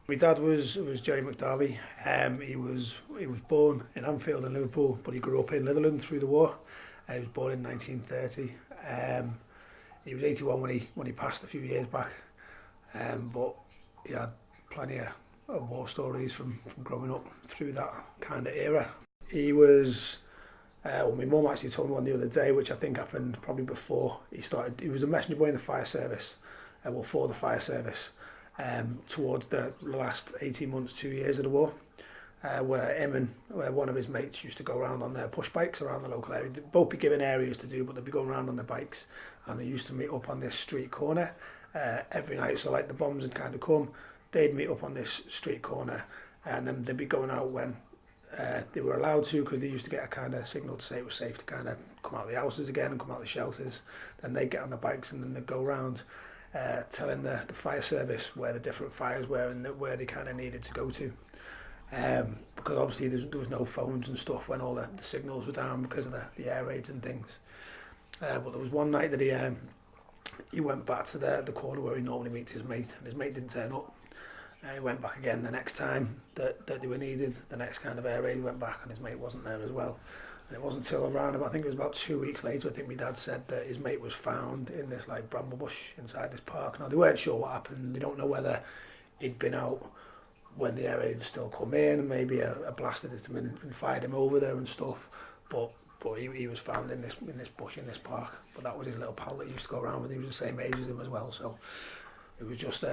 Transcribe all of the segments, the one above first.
My dad was Jerry Mcderby. He was born in Anfield in Liverpool, but he grew up in Litherland through the war. He was born in 1930. He was 81 when he passed a few years back. But he had plenty of war stories from growing up through that kind of era. He was. Well, my mum actually told me one the other day, which I think happened probably before he started. He was a messenger boy in the fire service, for the fire service, towards the last 18 months, 2 years of the war, where him and one of his mates used to go around on their push bikes around the local area. They'd both be given areas to do, but they'd be going around on their bikes, and they used to meet up on this street corner every night. So like the bombs had kind of come, they'd meet up on this street corner, and then they'd be going out when they were allowed to, because they used to get a kind of signal to say it was safe to kind of come out of the houses again and come out of the shelters. Then they'd get on the bikes and then they'd go around telling the fire service where the different fires were and where they kind of needed to go to. Because obviously there was no phones and stuff when all the signals were down because of the air raids and things. But there was one night that he went back to the corner where he normally meets his mate, and his mate didn't turn up. He went back again the next time that they were needed. The next kind of air raid, he went back and his mate wasn't there as well. And it wasn't until around, I think it was about 2 weeks later, I think my dad said that his mate was found in this like bramble bush inside this park. Now they weren't sure what happened. They don't know whether he'd been out when the air raid still come in, and maybe a blast had hit him and fired him over there and stuff. But he was found in this bush in this park. But that was his little pal that used to go around with. He was the same age as him as well. So it was just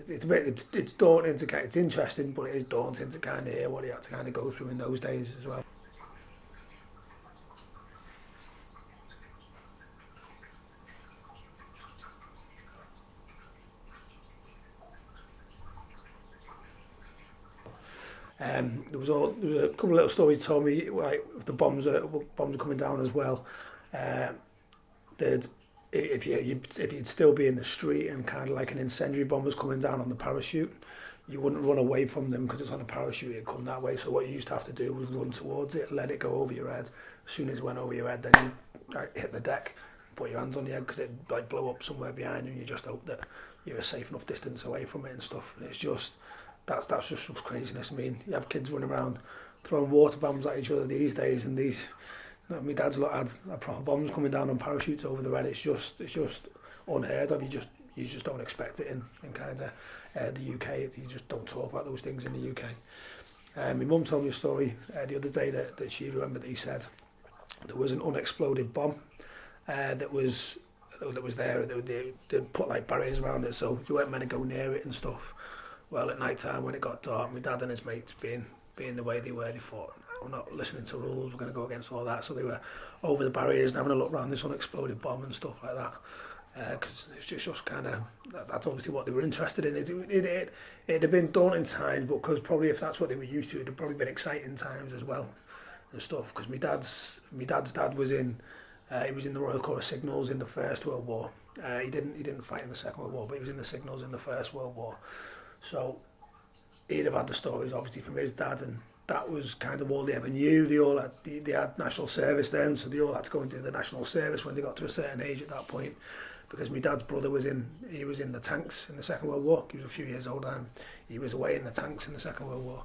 it's daunting to it's interesting, but it is daunting to kind of hear what he had to kind of go through in those days as well. There was a couple of little stories told me like if the bombs are coming down as well. Uh, they'd if you'd still be in the street and kind of like an incendiary bomb was coming down on the parachute, you wouldn't run away from them because it's on a parachute. It'd come that way. So what you used to have to do was run towards it, let it go over your head. As soon as it went over your head, then you like, hit the deck, put your hands on your head because it'd like blow up somewhere behind you. And you just hope that you're a safe enough distance away from it and stuff. And it's just that's just craziness. I mean, you have kids running around throwing water bombs at each other these days, and these. My dad's lot had proper bombs coming down on parachutes over the red. It's just unheard of. You just don't expect it in kind of the UK. You just don't talk about those things in the UK. My mum told me a story the other day that she remembered that he said there was an unexploded bomb that was there. They put like barriers around it so you weren't meant to go near it and stuff. Well, at night time when it got dark, my dad and his mates being the way they were, they thought, we're not listening to rules, we're going to go against all that. So they were over the barriers and having a look around this unexploded bomb and stuff like that. Because it's just kind of, that's obviously what they were interested in. It'd have been daunting times, but because probably if that's what they were used to, it'd have probably been exciting times as well and stuff. Because my dad's dad was he was in the Royal Corps of Signals in the First World War. He didn't fight in the Second World War, but he was in the Signals in the First World War. So he'd have had the stories obviously from his dad, and that was kind of all they ever knew. They had national service then, so they all had to go and do the national service when they got to a certain age at that point. Because my dad's brother was in the tanks in the Second World War. He was a few years older than he was away in the tanks in the Second World War.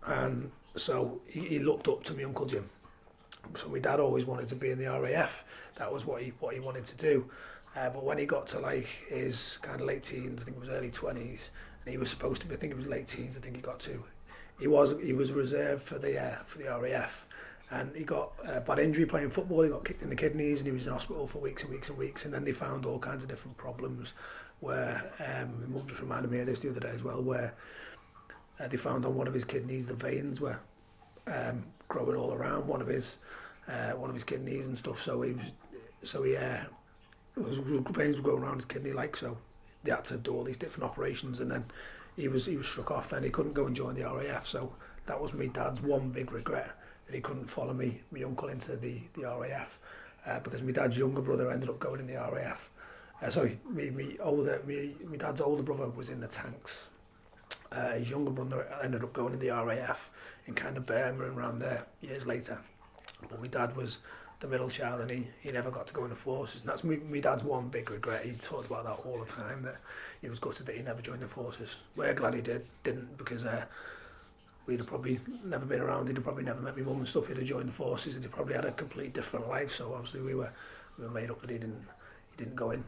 And so he looked up to my Uncle Jim. So my dad always wanted to be in the RAF. That was what he wanted to do. But when he got to like his kind of late teens, I think it was early 20s, and he was supposed to be, I think it was late teens, I think he got to. He was reserved for the RAF, and he got a bad injury playing football. He got kicked in the kidneys, and he was in hospital for weeks and weeks and weeks. And then they found all kinds of different problems. Where my mum just reminded me of this the other day as well, where they found on one of his kidneys the veins were growing all around one of his kidneys and stuff. So he veins were going around his kidney like so. They had to do all these different operations, and then he was struck off. Then he couldn't go and join the RAF. So that was my dad's one big regret, that he couldn't follow my uncle into the RAF, because my dad's younger brother ended up going in the RAF. My dad's older brother was in the tanks. His younger brother ended up going in the RAF in kind of Burma and around there years later. But my dad was the middle child, and he never got to go in the forces. And that's my dad's one big regret. He talked about that all the time, that he was gutted that he never joined the forces. We're glad he didn't, because we'd have probably never been around. He'd have probably never met my mum and stuff. He'd have joined the forces, and he probably had a completely different life. So obviously we were made up that he didn't go in.